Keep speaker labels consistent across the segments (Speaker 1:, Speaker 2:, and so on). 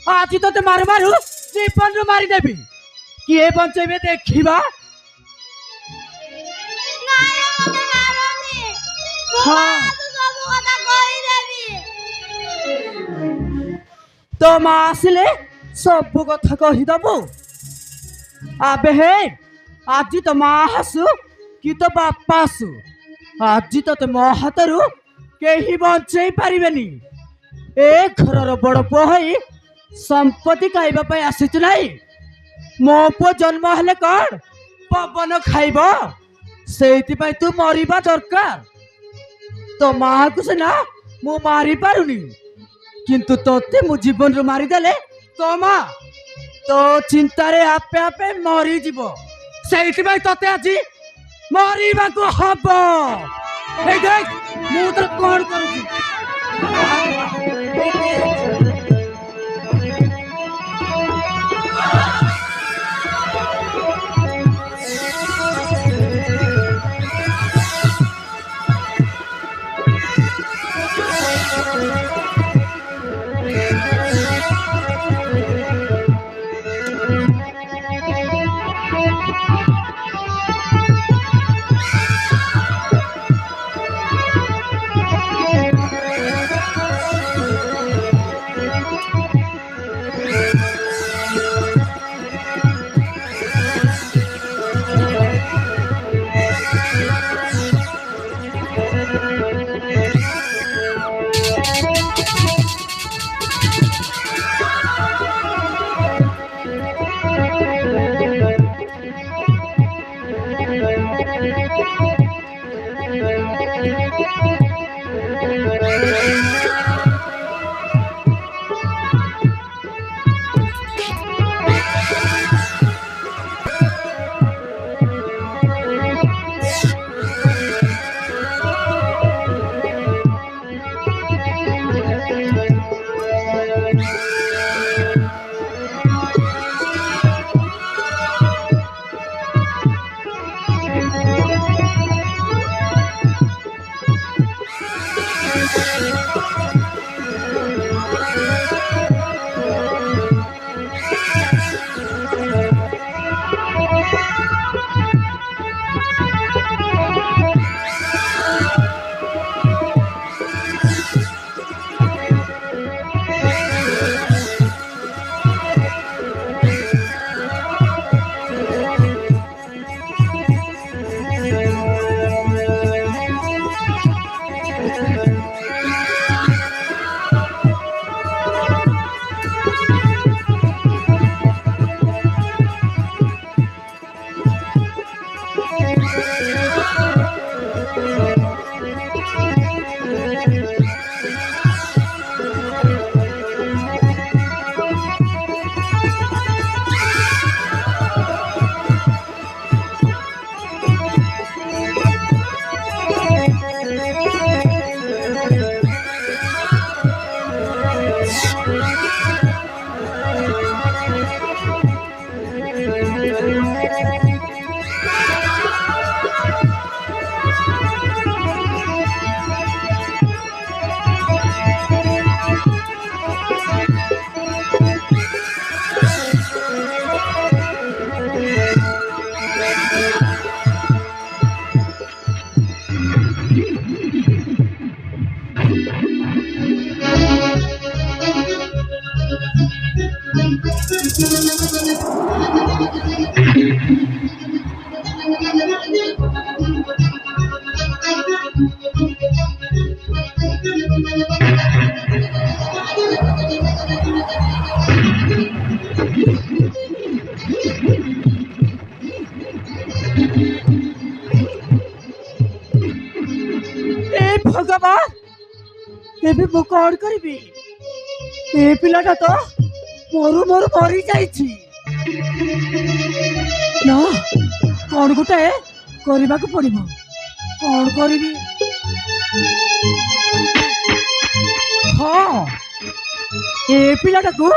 Speaker 1: आज तो मारु मारु जीवन रु मारिदेवी किए बंचेबे देखिबा। हाँ तो माँ आसिले सब कथा कहीदेबु। आबे हे आज तो माँ हसु कि तो बापा आसु आज तो मो हाथरू कहीं बंचई पारिबेनी। ए घर बड़ पुओ होई संपत्ति खाइबा आसीचु नहीं। मो पुओ जन्म हेले कौन पवन खाइब से तू मरिबा दरकार। तो माँ को सिना मु मारी पारुनी किंतु तोते मु जीवन रू मारिदेले तो माँ तो चिंतारे आपे आपे मरी जीव से तोते आज मरिबा को हब। ए देख मु तो कौन करूची। भगवान एबे मु कौन करी ए पिलाटा तो मोरू मोरू मरी जाइछि ना कौन गोटे करबा को पड़िबो कौन करिबी। हाँ ए पिलाटा को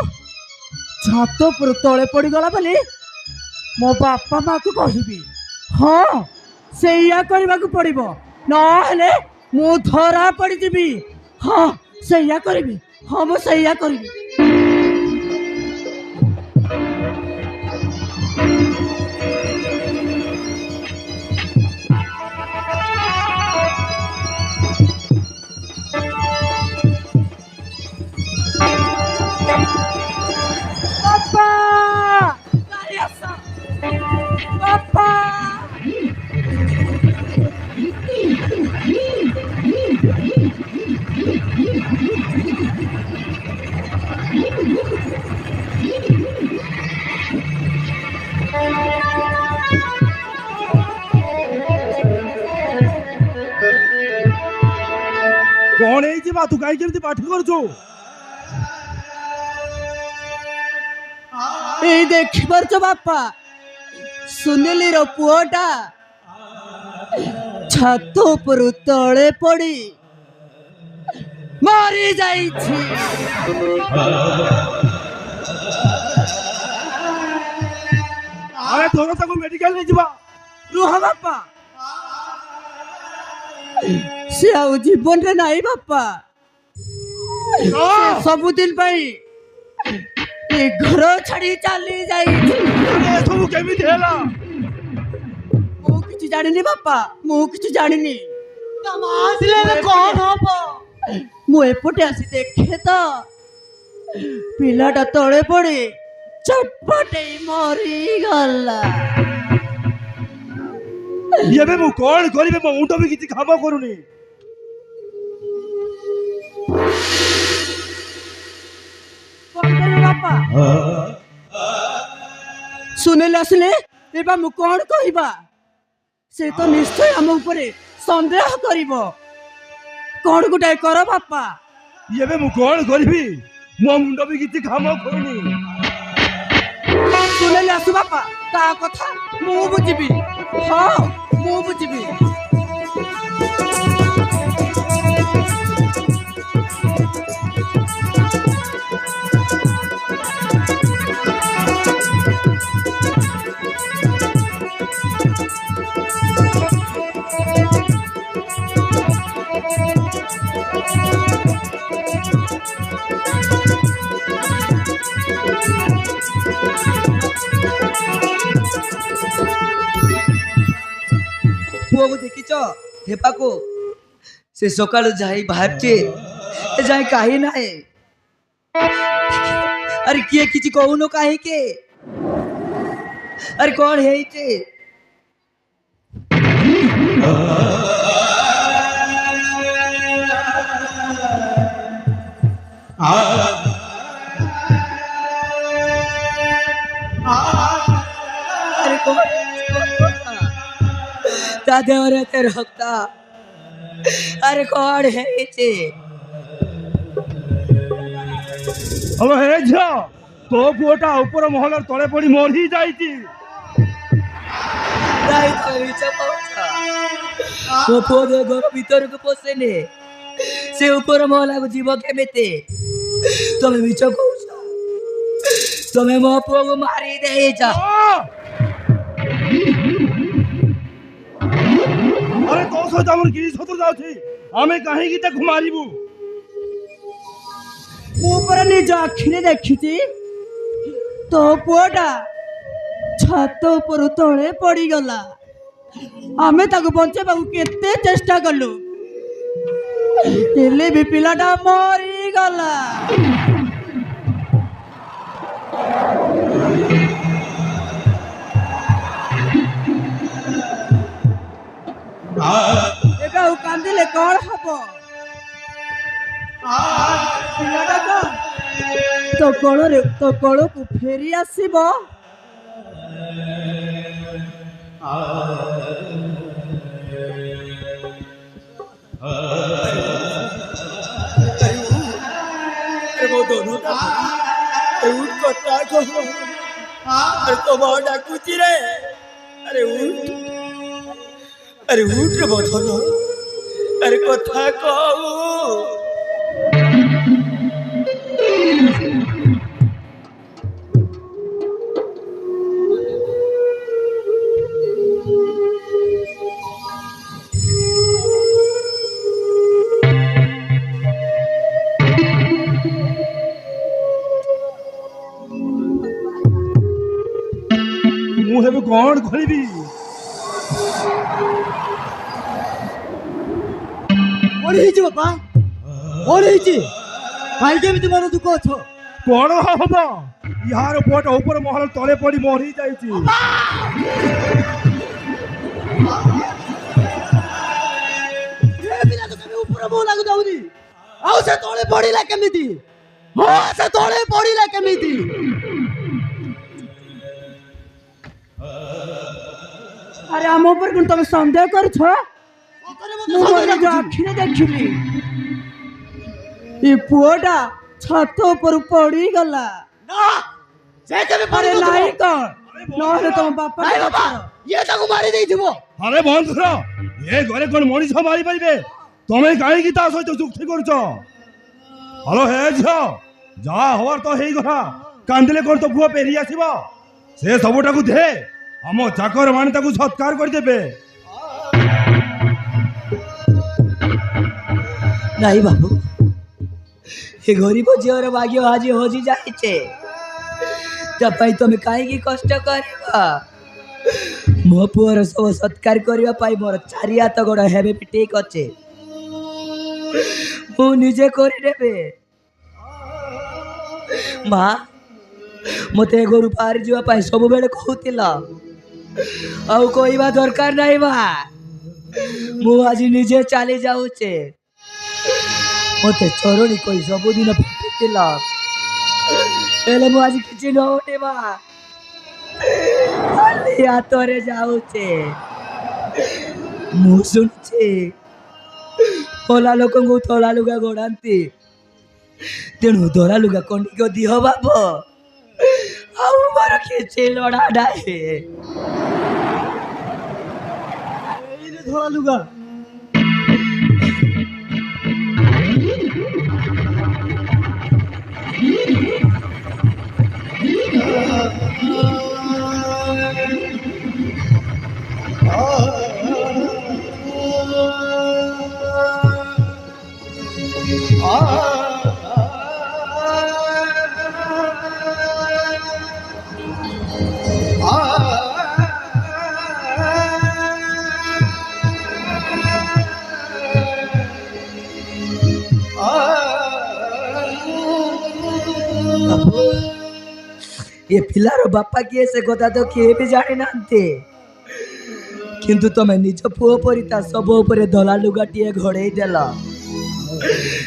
Speaker 1: छात पर तले पड़ी गला बोली मो बापा माँ को कहबी। हाँ सेया करबा को पड़िबो न हेले मु धरा पड़ी जीवी। हाँ सैया करी। हाँ मु सैया करी।
Speaker 2: ଯିବା ତୁ କାହିଁ କେମିତି ପାଠ କରୁଛୁ
Speaker 1: ଏଇ ଦେଖିପାରୁଛ ବାପା ସୁନିଲିର ପୁଅଟା ଛାତ ଉପରୁ ତଳେ ପଡ଼ି ମରି ଯାଇଛି।
Speaker 2: ଆରେ ତୋର ତାକୁ ମେଡିକାଲ ନେଇଯିବା
Speaker 1: ରୁହ ବାପା ସେ ଆଉ ଜୀବନରେ ନାହିଁ ବାପା ସବୁଦିନ ପାଇଁ ଏ ଘର ଛାଡି ଚାଲି ଯାଇଛି।
Speaker 2: ସବୁ କେମିତି ହେଲା
Speaker 1: ମୁଁ କିଛି ଜାଣିନି ବାପା ମୁଁ କିଛି ଜାଣିନି କଣ ହବ ମୁଁ ଏପଟେ ଆସି ଦେଖେ ତ ପିଲାଟା ତଳେ ପଡି ଚଟପଟେଇ ମରିଗଲା।
Speaker 2: ଏବେ ମୁଁ କଣ କରିବି ମୋ ମୁଣ୍ଡ ବି କିଛି କାମ କରୁନି
Speaker 1: ବାପା ସୁନିଲ ଆସିଲେ ଏବେ ମୁଁ କଣ କହିବା ସେ ତ ନିଶ୍ଚୟ ଆମ ଉପରେ ସନ୍ଦେହ କରିବ କଣ ଗୋଟାଏ କର ବାପା
Speaker 2: ଏବେ ମୁଁ କଣ କରିବି ମୋ ମୁଣ୍ଡ ବି କିଛି କାମ କରୁନି
Speaker 1: ସୁନିଲ ଆସୁ ବାପା ତା କଥା ମୁଁ ବୁଝିବି ହଁ ମୁଁ ବୁଝିବି
Speaker 3: ପୁଅକୁ ଦେଖିଛ ହେପାକୁ ସେ ସକାଳୁ ଯାଇ ବାହାରିଛେ ଏ ଯାଇ କାହିଁ ନାହିଁ ଆରେ କିଏ କିଛି କହୁନ କାହିଁକି ଆରେ କଣ ହେଇଛି ଆରେ କଣ ତା ଦେହରେ ଏତେ ରକ୍ତ ଆରେ କଣ ହେଇଛି
Speaker 2: ହଲୋ ହେ ଝିଅ ତୋ ପୁଅଟା ଉପର ମହଲର ତଳେ ପଡି ମରି ଯାଇଛି
Speaker 3: ମୋ ପୁଅ ଘର ଭିତରକୁ ପଶେନି ସେ ଉପର ମହଲାକୁ ଯିବ କେମିତି ତମେ ମିଛ କହୁଛ ତମେ ମୋ ପୁଅକୁ ମାରି ଦେଇଛ
Speaker 2: ଆରେ ତୋ ସହିତ ଆମର କି ଶତ୍ରୁତା ଅଛି ଆମେ କାହିଁକି ତାକୁ ମାରିବୁ
Speaker 1: ମୁଁ ପରା ନିଜ ଆଖିରେ ଦେଖିଛି ତୋ ପୁଅଟା ଛାତ ଉପରୁ ତଳେ ପଡ଼ିଗଲା ଆମେ ତାକୁ ବଞ୍ଚେଇବାକୁ କେତେ ଚେଷ୍ଟା କଲୁ ହେଲେ ବି ପିଲାଟା ମରିଗଲା ଏବେ ଆଉ କାନ୍ଦିଲେ କଣ ହବ ପିଲାଟା ତ କୋଳକୁ ଫେରି ଆସିବ
Speaker 3: ଡାକୁଛି ରେ ଆରେ ଆରେ ଉଠ ରେ ବଧନ ଆରେ କଥା କହୁ
Speaker 2: ମୁଁ ଏବେ କଣ କରିବି
Speaker 1: କଣ ହେଇଛି ବାପା କଣ ହେଇଛି କାହିଁକି ଏମିତି ମନ ଦୁଃଖ ଅଛ
Speaker 2: କଣ ହବ यार पुआटा ऊपर महल तले पड़ी मरी जाइछि
Speaker 1: ए पिला तो कभी ऊपर मोह लागु जाउनी आउ से तळे पड़िला केमिति हां से तळे पड़िला केमिति अरे हम ऊपर कोन तुम संदेह कर छ सतरे मते आखिरे देखिली ଏ ପୁଅଟା ଛାତ ଉପରୁ ପଡ଼ିଗଲା।
Speaker 4: ନା ସେ କେବେ
Speaker 1: ଆରେ
Speaker 4: ପଡି
Speaker 1: ନାଇଁ କଣ ନହେଲେ ତମ ବାପା
Speaker 4: ନାଇଁ ବାବା ଇଏ ତାକୁ ମାରି ଦେଇଥିବ।
Speaker 2: ଆରେ ବନ୍ଦ କର। ଏ ଘରେ କଣ ମଣିଷ ମାରି ପାରିବେ? ତମେ କାହିଁକି ତା ସହିତ ଚୁକ୍ତି କରୁଛ? ହ୍ୟାଲୋ ହେ ଝିଅ, ଯାହା ହବାର ତ ହେଇଗଲା। କାନ୍ଦିଲେ କଣ ତ ପୁଅ ଫେରି ଆସିବ? ସେ ସବୁଟାକୁ ଦେ, ଆମ ଚାକର ମାନେ ତାକୁ ସତ୍କାର କରିଦେବେ।
Speaker 3: ନାଇଁ ବାବୁ, ଏ ଗରିବ ଝିଅର ଭାଗ୍ୟ ଆଜି ହଜି ଯାଇଛି। ତା ପାଇଁ ତମେ କାହିଁକି କଷ୍ଟ କରିବ? ମୋ ପୁଅର ସବୁ ସତ୍କାର କରିବା ପାଇଁ ମୋର 4 ହାତ ଗୋଡ଼ ହେବେ ବି ଠିକ ଅଛି। ମୁଁ ନିଜେ କରିନେବି। ମା ମତେ ଏ ଘରୁ ବାହାରି ଯିବା ପାଇଁ ସବୁବେଳେ କହୁଥିଲ, ଆଉ କହିବା ଦରକାର ନାହିଁ ମା। ମୁଁ ଆଜି ନିଜେ ଚାଲି ଯାଉଛି। ମତେ ଚରଣୀ କହି ସବୁଦିନ ପିଟିଥିଲ, ହେଲେ ମୁଁ ଆଜି କିଛି ନଉନି ମା। ଖାଲି ହାତରେ ଯାଉଛି। ମୁଁ ଶୁଣୁଛି ପଲା ଲୋକଙ୍କୁ ତଳା ଲୁଗା ଗୋଡ଼ାନ୍ତି, ତେଣୁ ଧଳା ଲୁଗା କଣ୍ଡିକ ଦିଅ ବାବ। ଆଉ ମୋର କିଛି ଲୋଡ଼ା ନାହିଁ।
Speaker 1: ଏଇରେ ଧଳା ଲୁଗା।
Speaker 3: ଏ ପିଲାର ବାପା କିଏ ସେ କଥା ତ କିଏ ବି ଜାଣିନାହାନ୍ତି, କିନ୍ତୁ ତମେ ନିଜ ପୁଅ ପରି ତା ଶବ ଉପରେ ଧଳା ଲୁଗାଟିଏ ଘୋଡ଼େଇ ଦେଲ।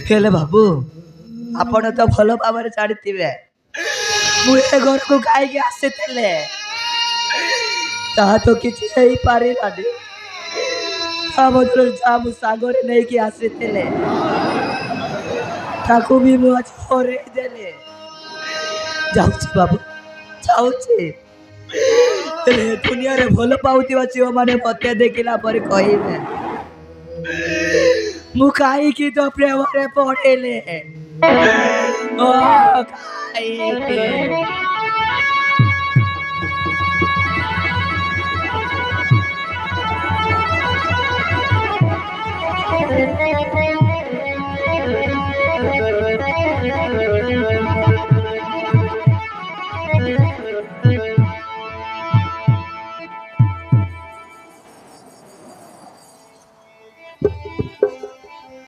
Speaker 3: ହେଲେ ବାବୁ, ଆପଣ ତ ଭଲ ଭାବରେ ଜାଣିଥିବେ ମୁଁ ଏ ଘରକୁ କାହିଁକି ଆସିଥିଲେ। ତାହା ତ କିଛି ହେଇପାରିଲାନି। ତା ବଦଳରେ ଯାହା ମୁଁ ସାଙ୍ଗରେ ନେଇକି ଆସିଥିଲେ ତାକୁ ବି ମୁଁ ଆଜି ହରେଇ ଦେଲି। ଯାଉଛି ବାବୁ, ଯାଉଛି। ହେଲେ ଦୁନିଆରେ ଭଲ ପାଉଥିବା ଝିଅମାନେ ମତେ ଦେଖିଲା ପରେ କହିବେ, ମୁଁ କାହିଁକି ତ ପ୍ରେମରେ ପଡ଼ିଲି। ଓ କାହିଁକି?